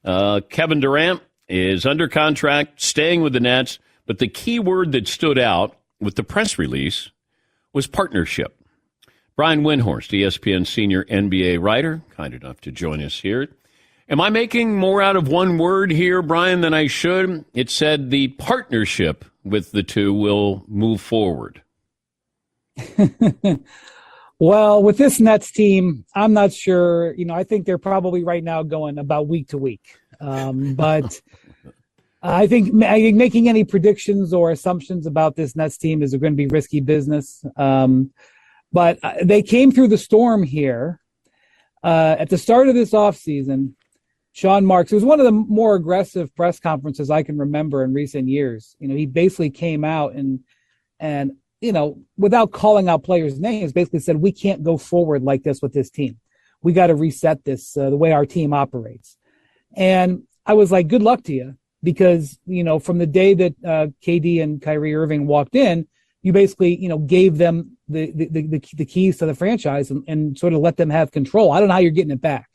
Kevin Durant is under contract, staying with the Nets, but the key word that stood out with the press release was partnership. Brian Windhorst, ESPN senior NBA writer, kind enough to join us here. Am I making more out of one word here, Brian, than I should? It said the partnership with the two will move forward. Well, with this Nets team, I'm not sure. I think they're probably right now going about week to week. But I think making any predictions or assumptions about this Nets team is going to be risky business. But they came through the storm here at the start of this offseason. Sean Marks, it was one of the more aggressive press conferences I can remember in recent years. He basically came out and without calling out players' names, basically said, we can't go forward like this with this team. We got to reset this, the way our team operates. And I was like, good luck to you, because, from the day that KD and Kyrie Irving walked in, you basically, gave them the keys to the franchise and sort of let them have control. I don't know how you're getting it back.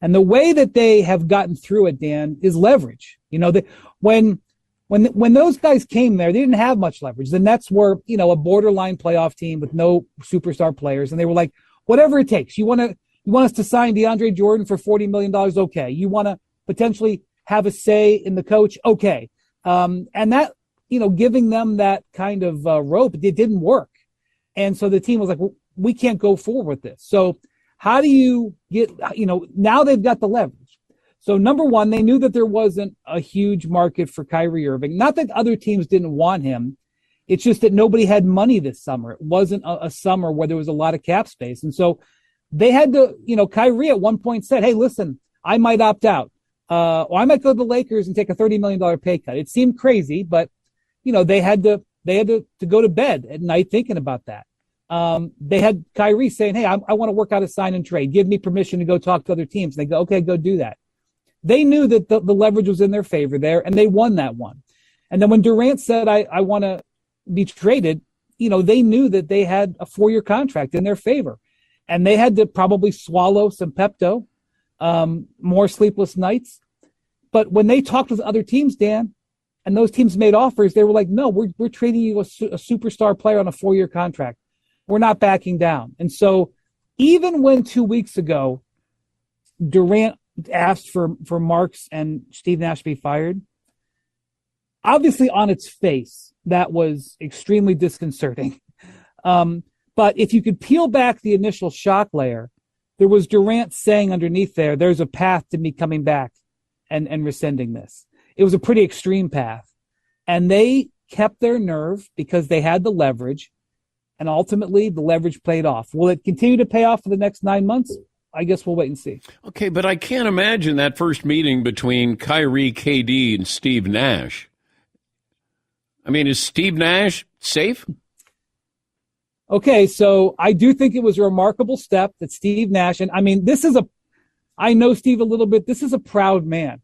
And the way that they have gotten through it, Dan, is leverage. When those guys came there, they didn't have much leverage. The Nets were, a borderline playoff team with no superstar players. And they were like, whatever it takes. You want us to sign DeAndre Jordan for $40 million? Okay. You want to potentially have a say in the coach? Okay. And that, giving them that kind of rope, it didn't work. And so the team was like, well, we can't go forward with this. So how do you get, now they've got the leverage. So number one, they knew that there wasn't a huge market for Kyrie Irving. Not that other teams didn't want him. It's just that nobody had money this summer. It wasn't a summer where there was a lot of cap space. And so they had to, Kyrie at one point said, hey, listen, I might opt out. Or I might go to the Lakers and take a $30 million pay cut. It seemed crazy, but, they had to go to bed at night thinking about that. They had Kyrie saying, hey, I want to work out a sign and trade. Give me permission to go talk to other teams. And they go, okay, go do that. They knew that the leverage was in their favor there, and they won that one. And then when Durant said, I want to be traded, they knew that they had a 4-year contract in their favor. And they had to probably swallow some Pepto, more sleepless nights. But when they talked with other teams, Dan, and those teams made offers, they were like, no, we're trading you a superstar player on a 4-year contract. We're not backing down. And so even when 2 weeks ago, Durant asked for Marks and Steve Nash to be fired, obviously on its face, that was extremely disconcerting. But if you could peel back the initial shock layer, there was Durant saying underneath there's a path to me coming back and rescinding this. It was a pretty extreme path. And they kept their nerve because they had the leverage. And ultimately, the leverage played off. Will it continue to pay off for the next 9 months? I guess we'll wait and see. Okay, but I can't imagine that first meeting between Kyrie, KD, and Steve Nash. I mean, is Steve Nash safe? Okay, so I do think it was a remarkable step that Steve Nash, and I mean, I know Steve a little bit. This is a proud man.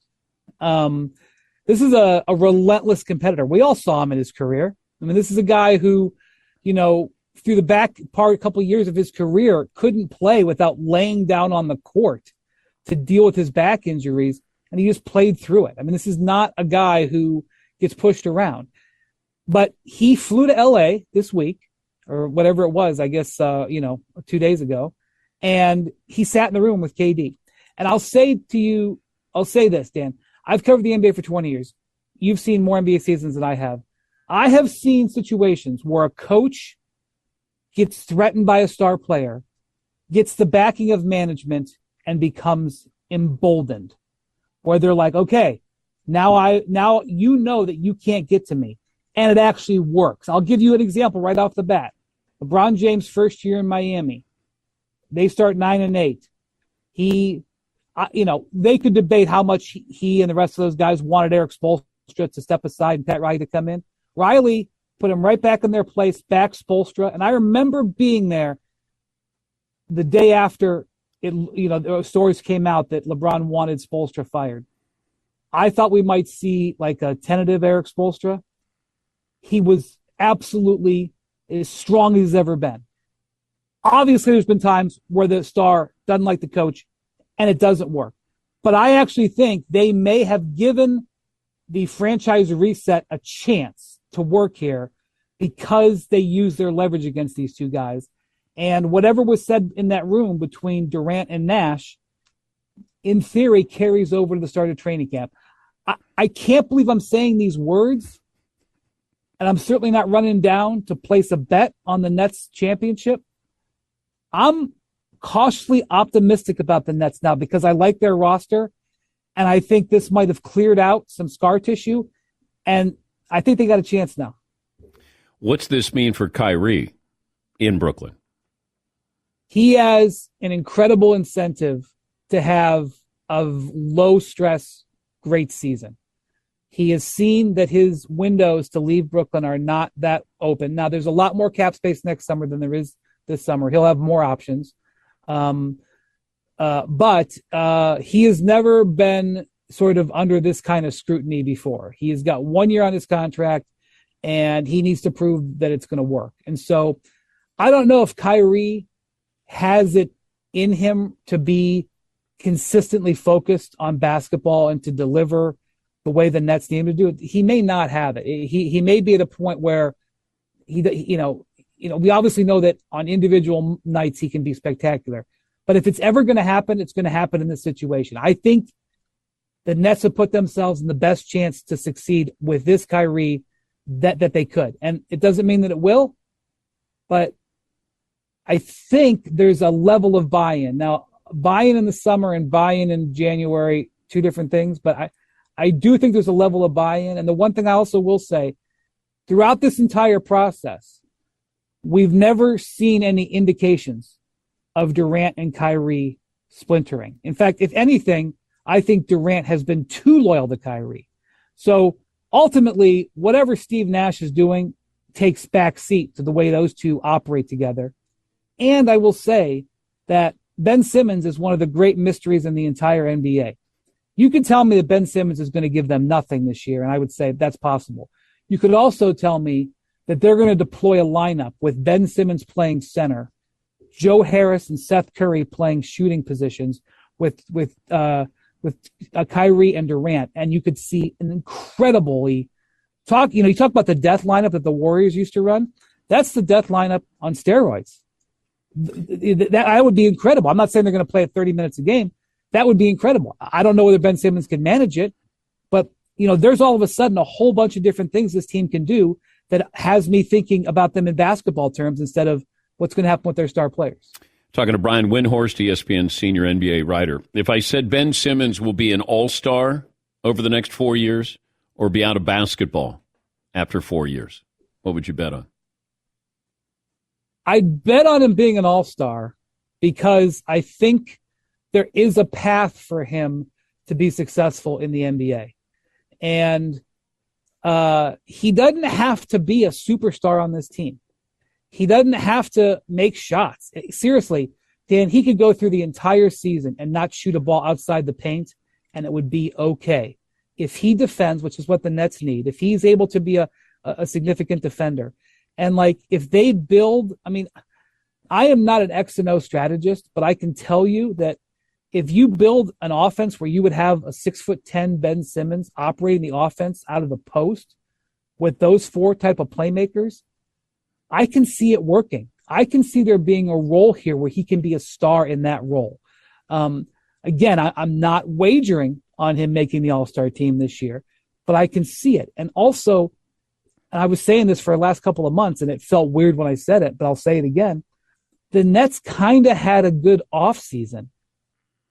This is a relentless competitor. We all saw him in his career. I mean, this is a guy who, through the back part, a couple of years of his career, couldn't play without laying down on the court to deal with his back injuries, and he just played through it. I mean, this is not a guy who gets pushed around. But he flew to L.A. this week, or whatever it was, I guess, 2 days ago, and he sat in the room with KD. And I'll say this, Dan. I've covered the NBA for 20 years. You've seen more NBA seasons than I have. I have seen situations where a coach gets threatened by a star player, gets the backing of management, and becomes emboldened. Where they're like, okay, now you know that you can't get to me. And it actually works. I'll give you an example right off the bat. LeBron James' first year in Miami. They start 9-8. They could debate how much he and the rest of those guys wanted Eric Spoelstra to step aside and Pat Riley to come in. Riley put him right back in their place, back Spoelstra. And I remember being there the day after the stories came out that LeBron wanted Spoelstra fired. I thought we might see like a tentative Eric Spoelstra. He was absolutely as strong as he's ever been. Obviously, there's been times where the star doesn't like the coach, and it doesn't work. But I actually think they may have given the franchise reset a chance to work here because they use their leverage against these two guys. And whatever was said in that room between Durant and Nash, in theory, carries over to the start of training camp. I can't believe I'm saying these words, and I'm certainly not running down to place a bet on the Nets championship. I'm cautiously optimistic about the Nets now because I like their roster, and I think this might have cleared out some scar tissue, and I think they got a chance now. What's this mean for Kyrie in Brooklyn? He has an incredible incentive to have a low-stress, great season. He has seen that his windows to leave Brooklyn are not that open. Now, there's a lot more cap space next summer than there is this summer. He'll have more options. But he has never been sort of under this kind of scrutiny before. He has got 1 year on his contract, and he needs to prove that it's going to work. And so I don't know if Kyrie has it in him to be consistently focused on basketball and to deliver the way the Nets need him to do it. He may not have it. He may be at a point where we obviously know that on individual nights he can be spectacular. But if it's ever going to happen, it's going to happen in this situation. I think the Nets have put themselves in the best chance to succeed with this Kyrie that they could. And it doesn't mean that it will, but I think there's a level of buy-in. Now, buy-in in the summer and buy-in in January, two different things, but I do think there's a level of buy-in. And the one thing I also will say, throughout this entire process, we've never seen any indications of Durant and Kyrie splintering. In fact, if anything, I think Durant has been too loyal to Kyrie. So ultimately, whatever Steve Nash is doing takes back seat to the way those two operate together. And I will say that Ben Simmons is one of the great mysteries in the entire NBA. You could tell me that Ben Simmons is going to give them nothing this year, and I would say that's possible. You could also tell me that they're going to deploy a lineup with Ben Simmons playing center, Joe Harris and Seth Curry playing shooting positions with Kyrie and Durant, and you could see an incredibly you talk about the death lineup that the Warriors used to run. That's the death lineup on steroids. That would be incredible. I'm not saying they're going to play it 30 minutes a game. That would be incredible. I don't know whether Ben Simmons can manage it, but there's all of a sudden a whole bunch of different things this team can do that has me thinking about them in basketball terms instead of what's going to happen with their star players. Talking to Brian Windhorst, ESPN senior NBA writer. If I said Ben Simmons will be an all-star over the next 4 years or be out of basketball after 4 years, what would you bet on? I'd bet on him being an all-star because I think there is a path for him to be successful in the NBA. And he doesn't have to be a superstar on this team. He doesn't have to make shots. Seriously, Dan, he could go through the entire season and not shoot a ball outside the paint, and it would be okay. If he defends, which is what the Nets need, if he's able to be a significant defender, and if they build, I am not an X and O strategist, but I can tell you that if you build an offense where you would have a 6'10" Ben Simmons operating the offense out of the post with those four type of playmakers, I can see it working. I can see there being a role here where he can be a star in that role. Again, I'm not wagering on him making the All-Star team this year, but I can see it. And also, and I was saying this for the last couple of months, and it felt weird when I said it, but I'll say it again. The Nets kind of had a good offseason.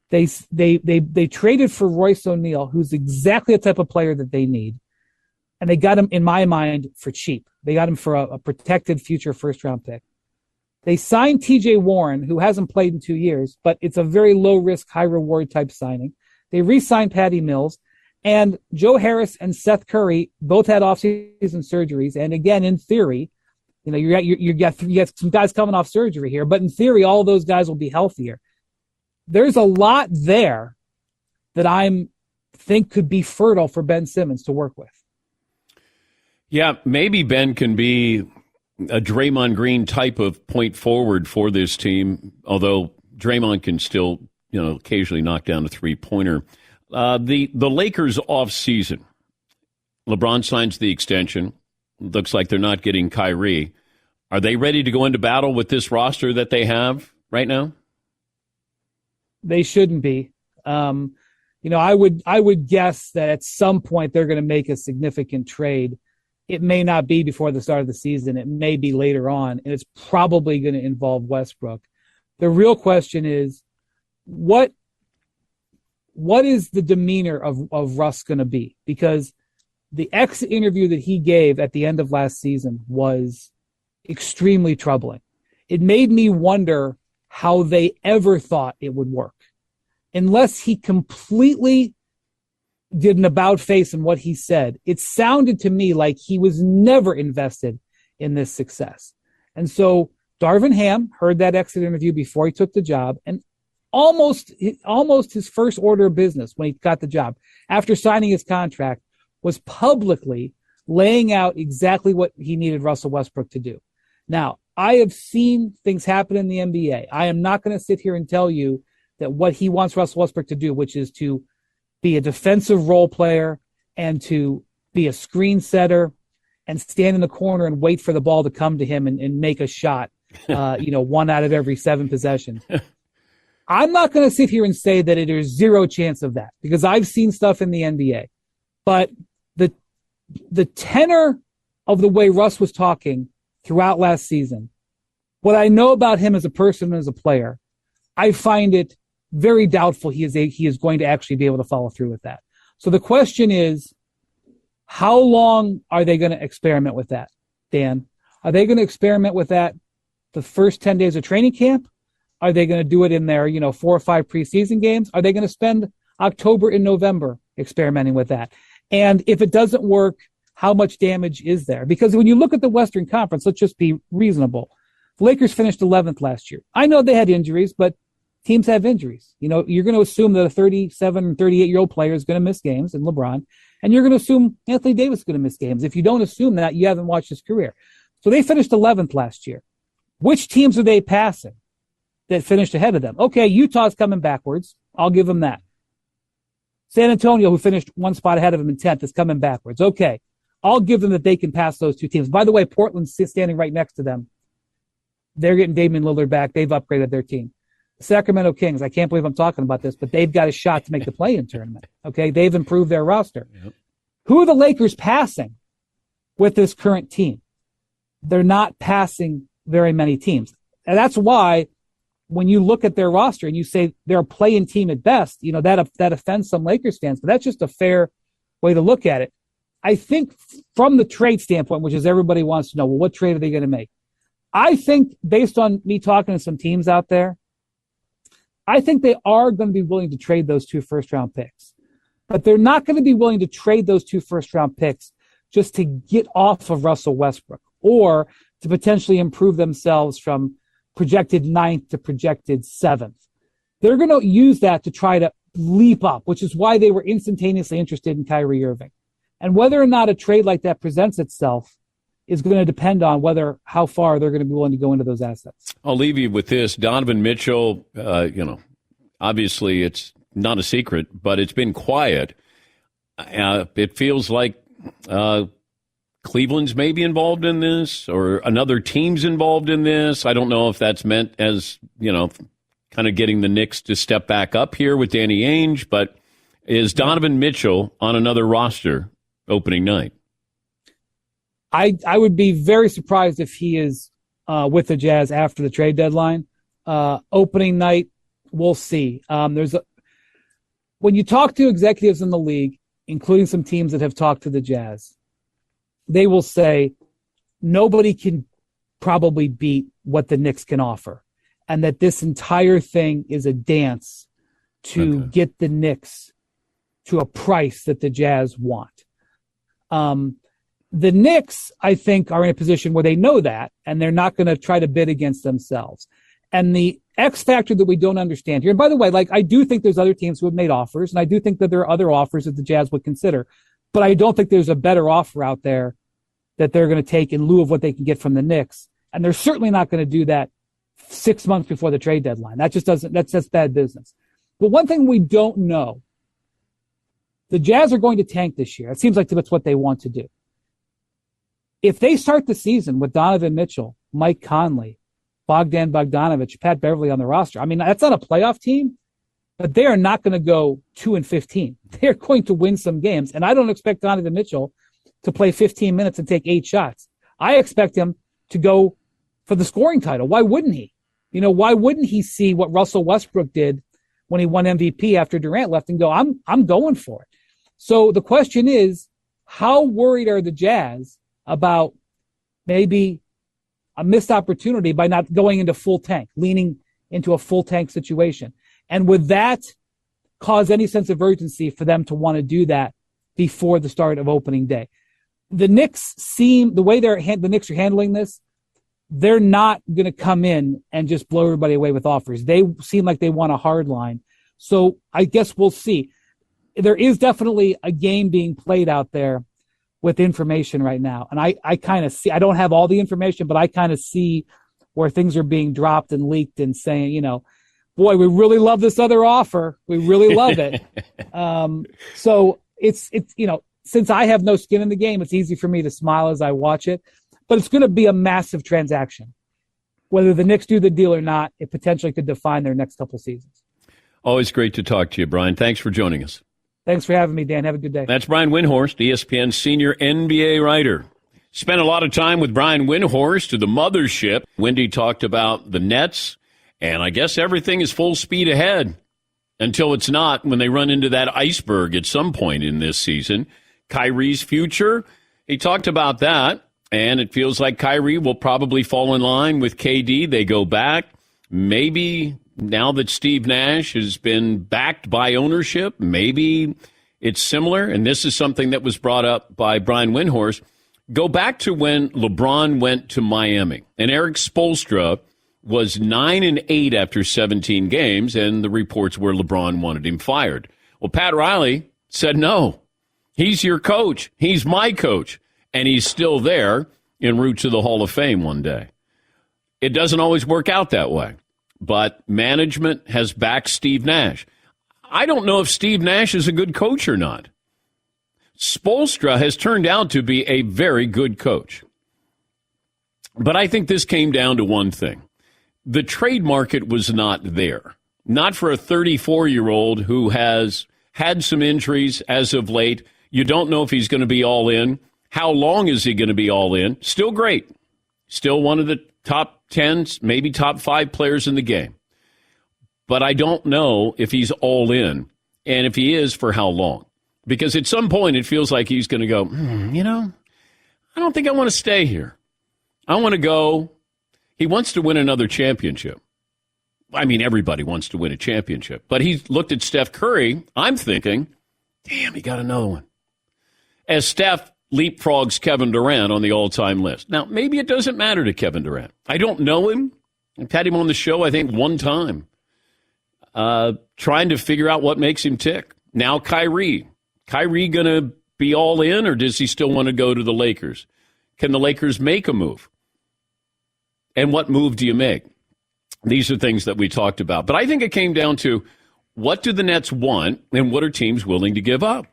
They traded for Royce O'Neal, who's exactly the type of player that they need. And they got him, in my mind, for cheap. They got him for a protected future first-round pick. They signed T.J. Warren, who hasn't played in 2 years, but it's a very low-risk, high-reward type signing. They re-signed Patty Mills. And Joe Harris and Seth Curry both had off-season surgeries. And again, in theory, you got some guys coming off surgery here, but in theory, all of those guys will be healthier. There's a lot there that I think could be fertile for Ben Simmons to work with. Yeah, maybe Ben can be a Draymond Green type of point forward for this team, although Draymond can still, occasionally knock down a three-pointer. The Lakers off season. LeBron signs the extension. Looks like they're not getting Kyrie. Are they ready to go into battle with this roster that they have right now? They shouldn't be. I would guess that at some point they're going to make a significant trade. It may not be before the start of the season. It may be later on, and it's probably going to involve Westbrook. The real question is, what is the demeanor of Russ going to be? Because the exit interview that he gave at the end of last season was extremely troubling. It made me wonder how they ever thought it would work. Unless he completely did an about face in what he said, it sounded to me like he was never invested in this success. And so Darvin Ham heard that exit interview before he took the job, and almost his first order of business when he got the job, after signing his contract, was publicly laying out exactly what he needed Russell Westbrook to do. Now, I have seen things happen in the NBA. I am not going to sit here and tell you that what he wants Russell Westbrook to do, which is to be a defensive role player and to be a screen setter and stand in the corner and wait for the ball to come to him and make a shot, one out of every 7 possessions. I'm not going to sit here and say that there's zero chance of that, because I've seen stuff in the NBA. But the tenor of the way Russ was talking throughout last season, what I know about him as a person and as a player, I find it very doubtful he is going to actually be able to follow through with that. So the question is, how long are they going to experiment with that, Dan? Are they going to experiment with that the first 10 days of training camp? Are they going to do it in their 4 or 5 preseason games? Are they going to spend October and November experimenting with that? And if it doesn't work, how much damage is there? Because when you look at the Western Conference, let's just be reasonable. The Lakers finished 11th last year. I know they had injuries, but teams have injuries. You're going to assume that a 37 and 38-year-old player is going to miss games, and LeBron, and you're going to assume Anthony Davis is going to miss games. If you don't assume that, you haven't watched his career. So they finished 11th last year. Which teams are they passing that finished ahead of them? Okay, Utah's coming backwards. I'll give them that. San Antonio, who finished 1 spot ahead of them in 10th, is coming backwards. Okay, I'll give them that they can pass those 2 teams. By the way, Portland's standing right next to them. They're getting Damian Lillard back. They've upgraded their team. The Sacramento Kings, I can't believe I'm talking about this, but they've got a shot to make the play-in tournament. Okay, they've improved their roster. Yep. Who are the Lakers passing with this current team? They're not passing very many teams. And that's why when you look at their roster and you say they're a play-in team at best, that offends some Lakers fans, but that's just a fair way to look at it. I think from the trade standpoint, which is everybody wants to know, well, what trade are they going to make? I think based on me talking to some teams out there, I think they are going to be willing to trade those 2 first-round picks. But they're not going to be willing to trade those 2 first-round picks just to get off of Russell Westbrook or to potentially improve themselves from projected 9th to projected 7th. They're going to use that to try to leap up, which is why they were instantaneously interested in Kyrie Irving. And whether or not a trade like that presents itself is going to depend on how far they're going to be willing to go into those assets. I'll leave you with this. Donovan Mitchell, obviously it's not a secret, but it's been quiet. It feels like Cleveland's maybe involved in this or another team's involved in this. I don't know if that's meant as, kind of getting the Knicks to step back up here with Danny Ainge, but is Donovan Mitchell on another roster opening night? I would be very surprised if he is with the Jazz after the trade deadline. Opening night, we'll see. When you talk to executives in the league, including some teams that have talked to the Jazz, they will say nobody can probably beat what the Knicks can offer, and that this entire thing is a dance to get the Knicks to a price that the Jazz want. The Knicks, I think, are in a position where they know that, and they're not going to try to bid against themselves. And the X factor that we don't understand here, and by the way, I do think there's other teams who have made offers, and I do think that there are other offers that the Jazz would consider, but I don't think there's a better offer out there that they're going to take in lieu of what they can get from the Knicks. And they're certainly not going to do that 6 months before the trade deadline. That just doesn't, that's bad business. But one thing we don't know, the Jazz are going to tank this year. It seems like that's what they want to do. If they start the season with Donovan Mitchell, Mike Conley, Bogdan Bogdanovic, Pat Beverly on the roster, I mean, that's not a playoff team, but they are not going to go 2-15. They're going to win some games. And I don't expect Donovan Mitchell to play 15 minutes and take 8 shots. I expect him to go for the scoring title. Why wouldn't he? Why wouldn't he see what Russell Westbrook did when he won MVP after Durant left and go, I'm going for it. So the question is, how worried are the Jazz about maybe a missed opportunity by not going into full tank, leaning into a full tank situation? And would that cause any sense of urgency for them to want to do that before the start of opening day? The Knicks the way the Knicks are handling this, they're not going to come in and just blow everybody away with offers. They seem like they want a hard line. So I guess we'll see. There is definitely a game being played out there with information right now. And I kind of see, I don't have all the information, but I kind of see where things are being dropped and leaked and saying, boy, we really love this other offer. We really love it. So it's since I have no skin in the game, it's easy for me to smile as I watch it. But it's going to be a massive transaction. Whether the Knicks do the deal or not, it potentially could define their next couple seasons. Always great to talk to you, Brian. Thanks for joining us. Thanks for having me, Dan. Have a good day. That's Brian Windhorst, ESPN senior NBA writer. Spent a lot of time with Brian Windhorst to the mothership. Wendy talked about the Nets, and I guess everything is full speed ahead until it's not when they run into that iceberg at some point in this season. Kyrie's future, he talked about that. And it feels like Kyrie will probably fall in line with KD. They go back. Maybe now that Steve Nash has been backed by ownership, maybe it's similar. And this is something that was brought up by Brian Windhorst. Go back to when LeBron went to Miami. And Eric Spoelstra was 9-8 after 17 games, and the reports were LeBron wanted him fired. Well, Pat Riley said, no, he's your coach. He's my coach. And he's still there en route to the Hall of Fame one day. It doesn't always work out that way, but management has backed Steve Nash. I don't know if Steve Nash is a good coach or not. Spoelstra has turned out to be a very good coach. But I think this came down to one thing. The trade market was not there. Not for a 34-year-old who has had some injuries as of late. You don't know if he's going to be all in. How long is he going to be all in? Still great. Still one of the top 10, maybe top 5 players in the game. But I don't know if he's all in, and if he is, for how long. Because at some point it feels like he's going to go, I don't think I want to stay here. I want to go. He wants to win another championship. I mean, everybody wants to win a championship. But he looked at Steph Curry. I'm thinking, damn, he got another one. As Steph leapfrogs Kevin Durant on the all-time list. Now, maybe it doesn't matter to Kevin Durant. I don't know him. I've had him on the show, I think, one time, trying to figure out what makes him tick. Now, Kyrie. Kyrie going to be all in, or does he still want to go to the Lakers? Can the Lakers make a move? And what move do you make? These are things that we talked about. But I think it came down to, what do the Nets want, and what are teams willing to give up?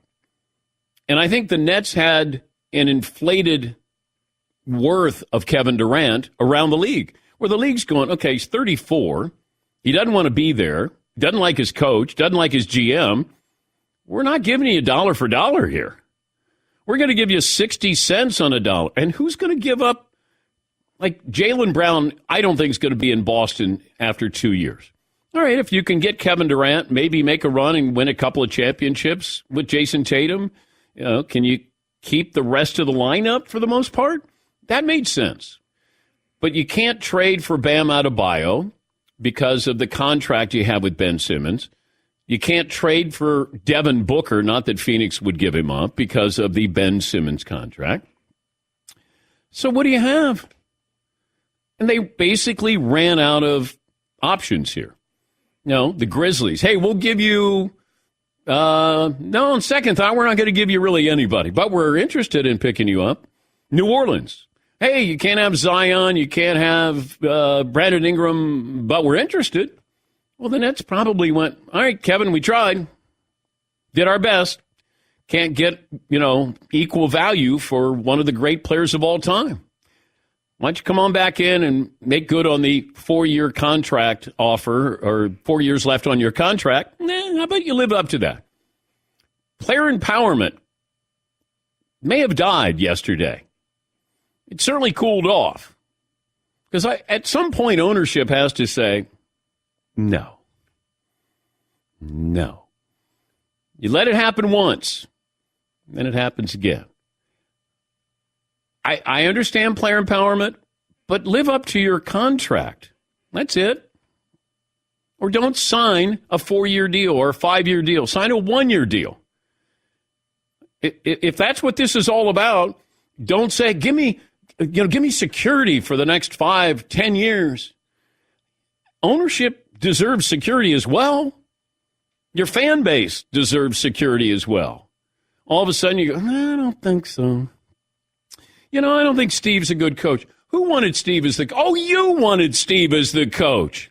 And I think the Nets had an inflated worth of Kevin Durant around the league, where the league's going, okay, he's 34. He doesn't want to be there. Doesn't like his coach. Doesn't like his GM. We're not giving you dollar for dollar here. We're going to give you 60 cents on a dollar. And who's going to give up? Like Jaylen Brown, I don't think is going to be in Boston after 2 years. All right, if you can get Kevin Durant, maybe make a run and win a couple of championships with Jason Tatum, can you keep the rest of the lineup for the most part? That made sense. But you can't trade for Bam Adebayo because of the contract you have with Ben Simmons. You can't trade for Devin Booker, not that Phoenix would give him up, because of the Ben Simmons contract. So what do you have? And they basically ran out of options here. The Grizzlies. Hey, we'll give you... no, on second thought, we're not going to give you really anybody, but we're interested in picking you up. New Orleans. Hey, you can't have Zion, you can't have Brandon Ingram, but we're interested. Well, the Nets probably went, all right, Kevin, we tried. Did our best. Can't get, equal value for one of the great players of all time. Why don't you come on back in and make good on the 4-year contract offer or 4 years left on your contract? How about you live up to that? Player empowerment may have died yesterday. It certainly cooled off. Because at some point, ownership has to say, no. You let it happen once, then it happens again. I understand player empowerment, but live up to your contract. That's it. Or don't sign a 4-year deal or a 5-year deal. Sign a 1-year deal. If that's what this is all about, don't say, give me security for the next 5-10 years. Ownership deserves security as well. Your fan base deserves security as well. All of a sudden you go, I don't think so. I don't think Steve's a good coach. Who wanted Steve as the coach? Oh, you wanted Steve as the coach.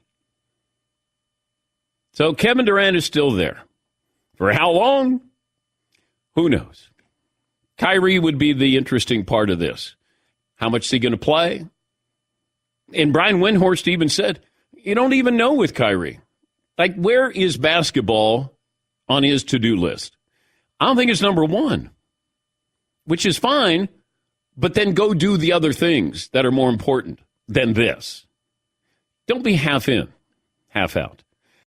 So Kevin Durant is still there. For how long? Who knows? Kyrie would be the interesting part of this. How much is he going to play? And Brian Windhorst even said, you don't even know with Kyrie. Like, where is basketball on his to-do list? I don't think it's number one, which is fine, but then go do the other things that are more important than this. Don't be half in, half out.